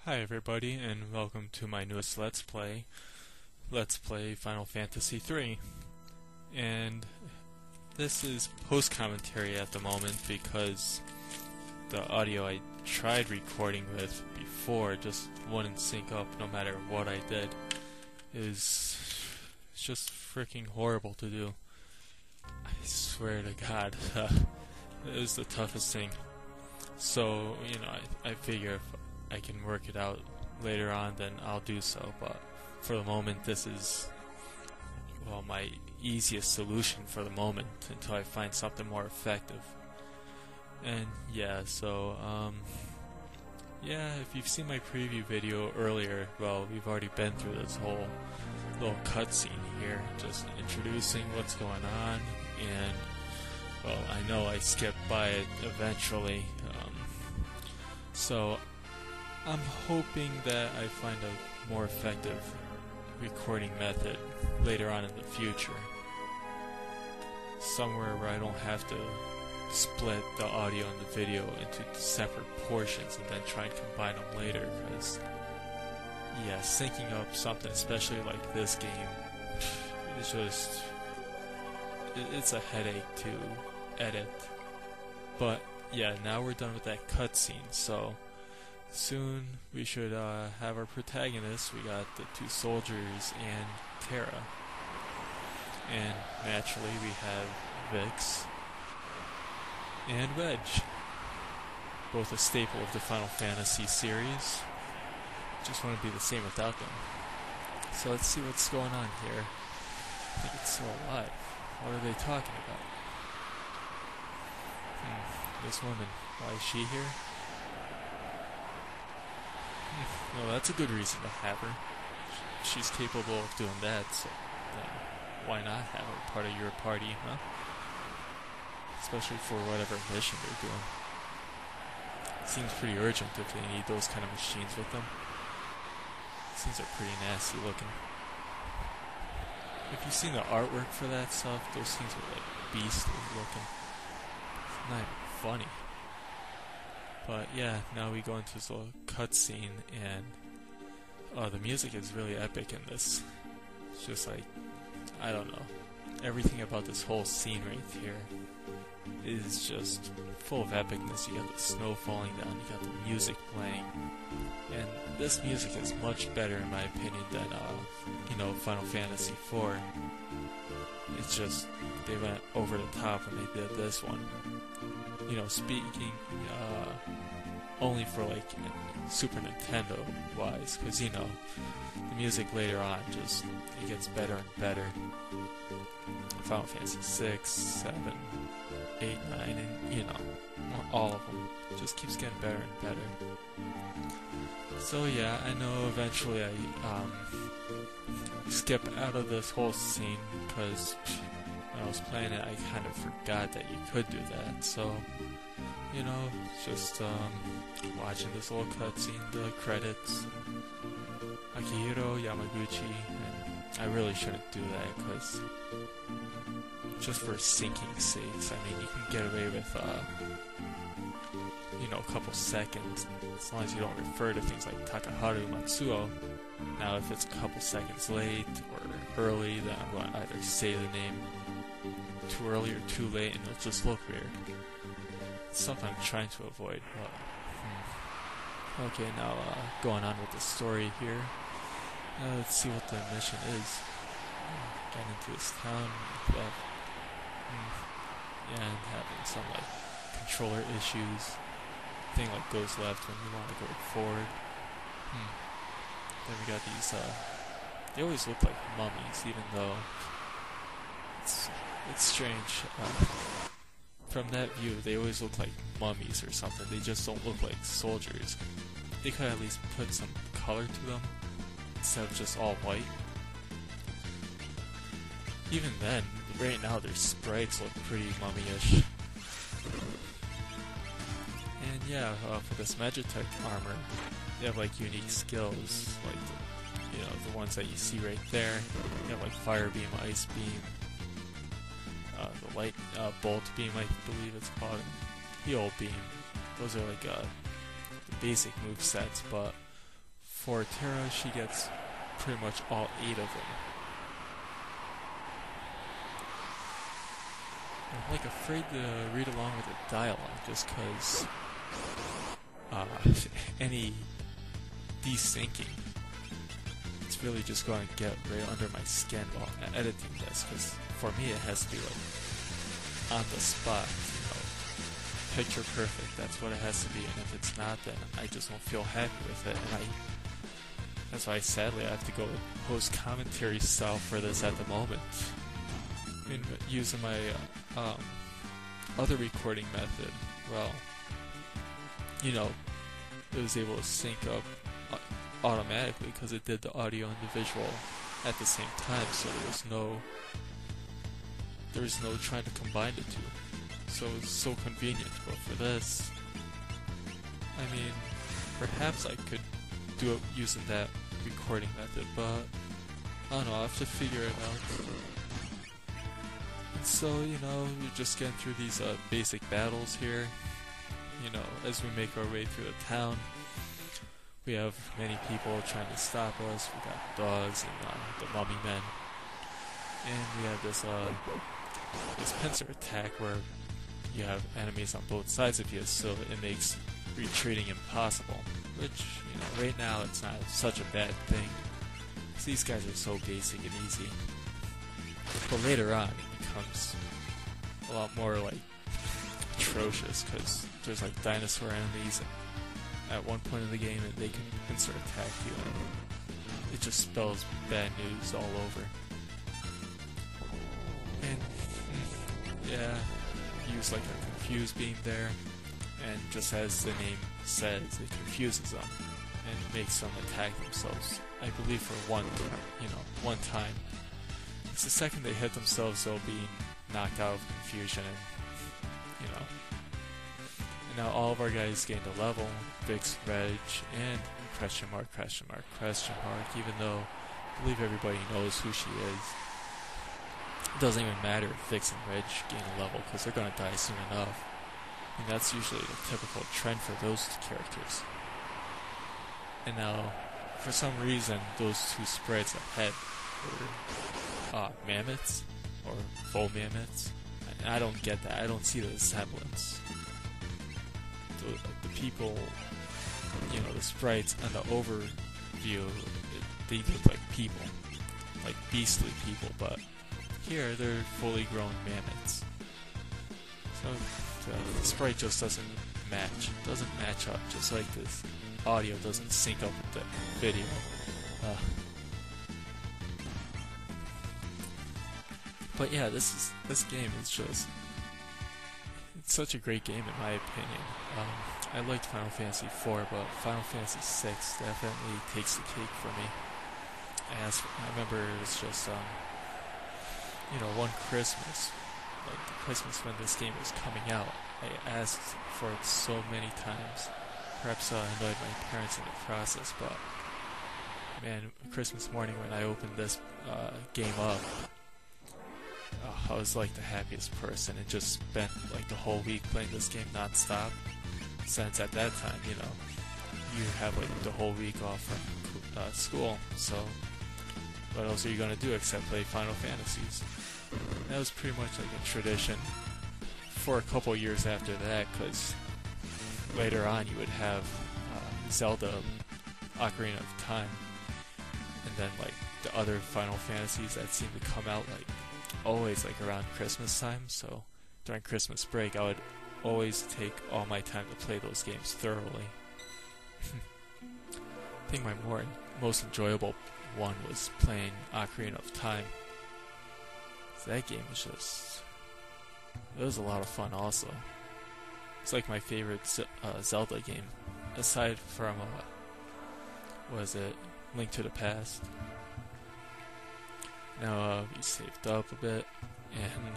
Hi everybody, and welcome to my newest Let's Play. Let's Play Final Fantasy III. And this is post-commentary at the moment because the audio I tried recording with before just wouldn't sync up no matter what I did. It's just freaking horrible to do. I swear to God, it was the toughest thing. So, I figure if I can work it out later on, then I'll do so, but for the moment this is, well, my easiest solution for the moment until I find something more effective. And yeah, so, if you've seen my preview video earlier, well, we've already been through this whole little cutscene here, just introducing what's going on, and, well, I know I skipped by it eventually, so I'm hoping that I find a more effective recording method later on in the future. Somewhere where I don't have to split the audio and the video into separate portions and then try and combine them later, because, yeah, syncing up something, especially like this game, it's just, it's a headache to edit. But, yeah, now we're done with that cutscene, so soon we should have our protagonists. We got the two soldiers and Terra. And naturally we have Vix and Wedge. Both a staple of the Final Fantasy series. Just want to be the same without them. So let's see what's going on here. I think it's still alive. What are they talking about? This woman, why is she here? Well, that's a good reason to have her. She's capable of doing that, so why not have her part of your party, huh? Especially for whatever mission they're doing. It seems pretty urgent if they need those kind of machines with them. These things are pretty nasty looking. If you've seen the artwork for that stuff, those things are like beastly looking. It's not even funny. But yeah, now we go into this little cutscene, and the music is really epic in this. It's just like, I don't know, everything about this whole scene right here is just full of epicness. You got the snow falling down, you got the music playing, and this music is much better in my opinion than, Final Fantasy IV. It's just, they went over the top when they did this one. Speaking, only for like Super Nintendo wise, because the music later on just, it gets better and better. Final Fantasy 6, 7, 8, 9, and all of them just keeps getting better and better. So yeah, I know eventually I skip out of this whole scene because when I was playing it I kind of forgot that you could do that, so just watching this little cutscene, the credits, Akihiro Yamaguchi, and I really shouldn't do that because just for syncing sakes, I mean, you can get away with a couple seconds as long as you don't refer to things like Takaharu Matsuo. Now if it's a couple seconds late or early, then I'm going to either say the name too early or too late, and it'll just look weird. It's something I'm trying to avoid. Okay, now going on with the story here. Let's see what the mission is. Get into this town, and having some like controller issues. Thing like goes left when you want to go forward. Then we got these. They always look like mummies, even though it's strange. From that view, they always look like mummies or something. They just don't look like soldiers. They could at least put some color to them instead of just all white. Even then, right now their sprites look pretty mummy-ish. And yeah, for this Magitech armor, they have like unique skills, like the ones that you see right there. You have like Fire Beam, Ice Beam, the Light Bolt Beam, I believe it's called, and Heal Beam. Those are like the basic move sets, but for Terra, she gets pretty much all 8 of them. I'm like afraid to read along with the dialogue just because any desyncing, it's really just going to get right under my skin while editing this, because for me it has to be like on the spot, you know, picture perfect. That's what it has to be, and if it's not, then I just won't feel happy with it, and that's why sadly I have to go host commentary style for this at the moment. And using my other recording method, well, you know, it was able to sync up automatically because it did the audio and the visual at the same time, so there was no trying to combine the two. So it was so convenient. But for this, I mean, perhaps I could do it using that recording method, but I don't know, I'll have to figure it out. And so, you know, we're just getting through these basic battles here. You know, as we make our way through the town, we have many people trying to stop us. We got dogs and the mummy men, and we have this pincer attack where you have enemies on both sides of you, so it makes retreating impossible. Which, you know, right now it's not such a bad thing, because these guys are so basic and easy. But later on, it becomes a lot more like atrocious, because there's like dinosaur enemies at one point in the game, and they can pincer attack you, and it just spells bad news all over. And yeah, use like a confuse beam there, and just as the name says, it confuses them and makes them attack themselves. I believe for one time. It's the second they hit themselves, they'll be knocked out of confusion, and you know. And now all of our guys gained a level, Vix, Reg, and question mark, even though I believe everybody knows who she is. It doesn't even matter if Vix and Reg gain a level, because they're going to die soon enough. And that's usually the typical trend for those characters. And now, for some reason, those two sprites ahead were mammoths, or full mammoths. And I don't get that. I don't see the semblance. The people, you know, the sprites on the overview, they look like people, like beastly people, but here they're fully grown mammoths. So the sprite just doesn't match up, just like this audio doesn't sync up with the video. But yeah, this game is just, it's such a great game in my opinion. I liked Final Fantasy IV, but Final Fantasy VI definitely takes the cake for me. As I remember, it was just you know, one Christmas, like the Christmas when this game was coming out, I asked for it so many times. Perhaps annoyed my parents in the process, but man, Christmas morning when I opened this game up, I was like the happiest person, and just spent like the whole week playing this game non-stop, since at that time, you know, you have like the whole week off from school, so what else are you going to do except play Final Fantasies? That was pretty much like a tradition for a couple years after that, because later on you would have Zelda Ocarina of Time, and then like the other Final Fantasies that seemed to come out like always like around Christmas time. So during Christmas break I would always take all my time to play those games thoroughly. I think my most enjoyable one was playing Ocarina of Time. That game was just, it was a lot of fun also. It's like my favorite Zelda game, aside from, was it Link to the Past? Now we saved up a bit, and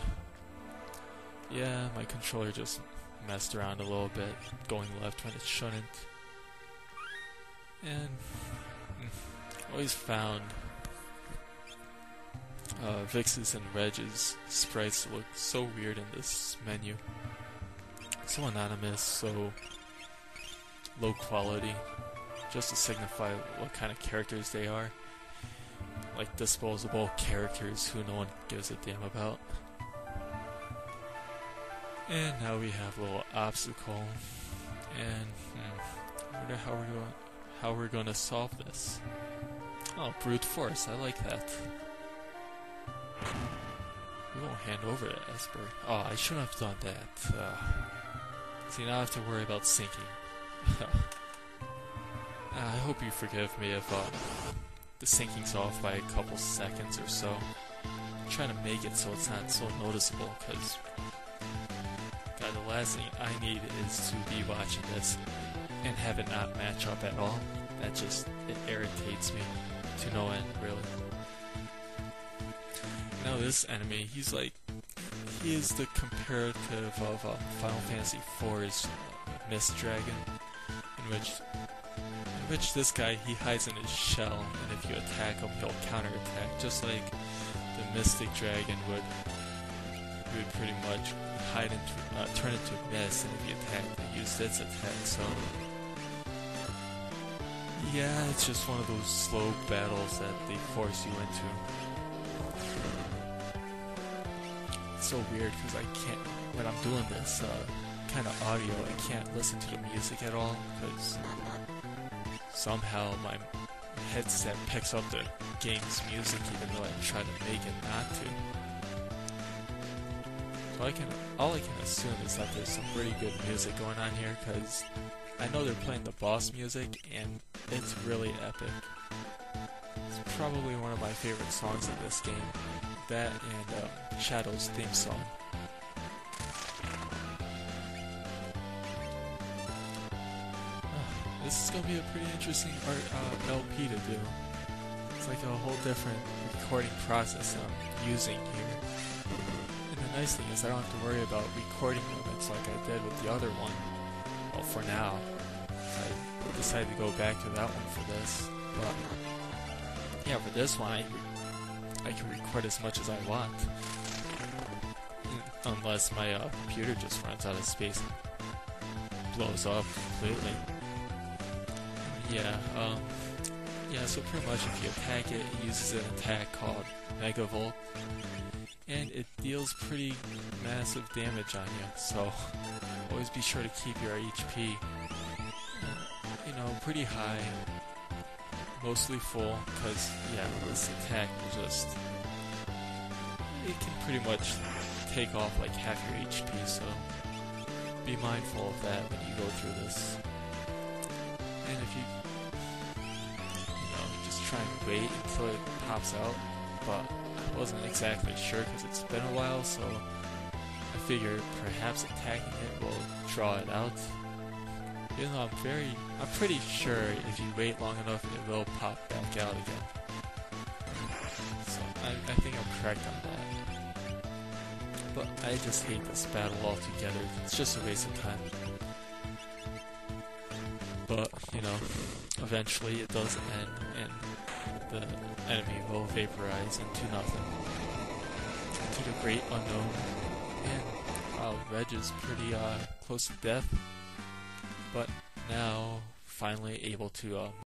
yeah, my controller just messed around a little bit, going left when it shouldn't. And always found Vix's and Reg's sprites look so weird in this menu. So anonymous, so low quality. just to signify what kind of characters they are. Like disposable characters who no one gives a damn about. And now we have a little obstacle, and I wonder how we're going to solve this. Oh, brute force, I like that. We won't hand over to Esper. Oh, I shouldn't have done that. See, now I have to worry about sinking. I hope you forgive me if the sinking's off by a couple seconds or so. I'm trying to make it so it's not so noticeable, because God, the last thing I need is to be watching this and have it not match up at all. That just, it irritates me to no end, really. Now this enemy, he is the comparative of Final Fantasy IV's Mist Dragon, in which this guy, he hides in his shell, and if you attack him, he'll counterattack, just like the Mystic Dragon would pretty much hide into, turn into mist, and if you attack, they use its attack. So yeah, it's just one of those slow battles that they force you into. It's so weird because I can't, when I'm doing this kind of audio, I can't listen to the music at all because somehow my headset picks up the game's music even though I try to make it not to. So all I can assume is that there's some pretty good music going on here, because I know they're playing the boss music and it's really epic. It's probably one of my favorite songs in this game. That and Shadow's theme song. This is going to be a pretty interesting LP to do. It's like a whole different recording process I'm using here. And the nice thing is I don't have to worry about recording limits like I did with the other one. Well, for now. I decided to go back to that one for this. But yeah, for this one I can record as much as I want. Unless my computer just runs out of space and blows up completely. Yeah, so pretty much if you attack it, it uses an attack called Mega Volt, and it deals pretty massive damage on you, so always be sure to keep your HP, pretty high, mostly full, because, yeah, this attack will just, it can pretty much take off like half your HP, so be mindful of that when you go through this. And if you just try and wait until it pops out, but I wasn't exactly sure because it's been a while, so I figured perhaps attacking it will draw it out. Even though I'm pretty sure if you wait long enough, it will pop back out again. So I think I'm correct on that. But I just hate this battle altogether. It's just a waste of time. But, eventually it does end, and the enemy will vaporize into nothing. Into the great unknown. And, wow, Reg is pretty close to death. But now, finally able to